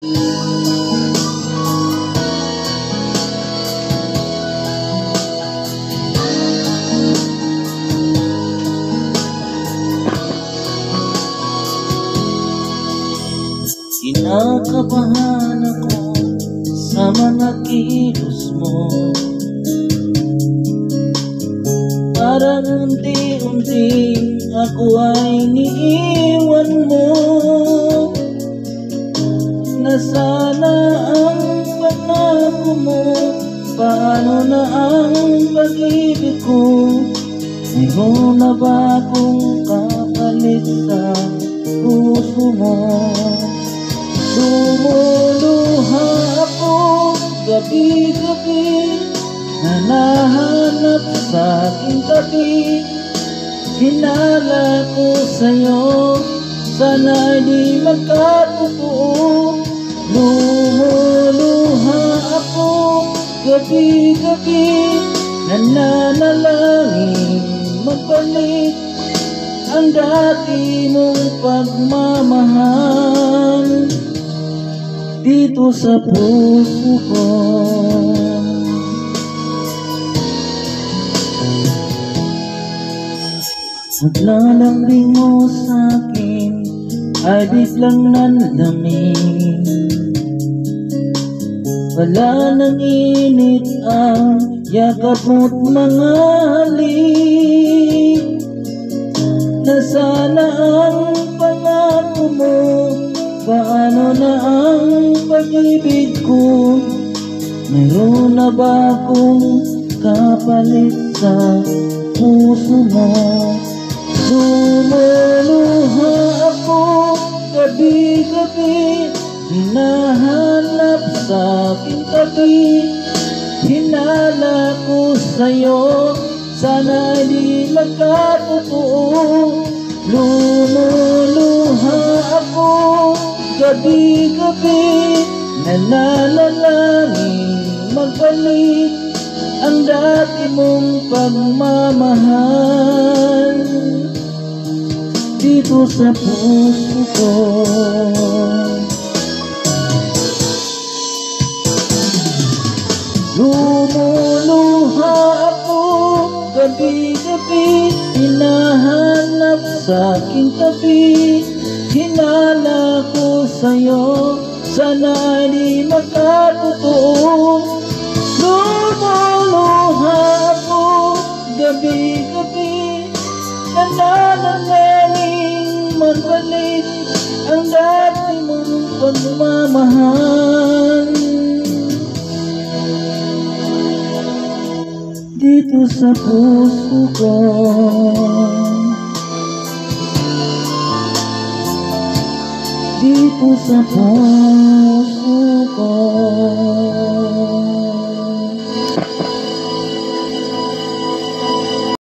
Kinakabahan ako sa mga kilos mo, parang unti-unting ako ay niiwan mo. Nasana ang pangako mo, paano na ang pag-ibig ko? Mayroon na ba akong kapalit sa puso mo? Lumuluha ako gabi-gabi, nahanap sa aking tabi. Hinala ko sa'yo, sana'y di magkatotoo. Lumuluha ako gabi-gabi, nananalangin magbalik ang dati mong pagmamahal dito sa puso ko. Paglalambing mo sa'kin ay biglang nanlamig, wala nang init ang yakap mo't mga halik. Nasana ang pangako mo, paano na ang pag-ibig ko? Mayroon na ba akong kapalit sa puso mo? Lumuluha ako gabi-gabi, hinahanap sa aking tabi. Hinala ko sa'yo, sana di magkatotoo. Lumuluha ako gabi-gabi, nananalangin magbalik ang dati mong pagmamahal dito sa puso ko. Lumuluha ako gabi-gabi, hinahanap sa aking tabi. Hinala ko sa'yo, sana di magkatotoo. Lumuluha ako gabi-gabi, nananalangin magbalik ang dati mong pagmamahal dito sa puso ko. Dito sa puso ko.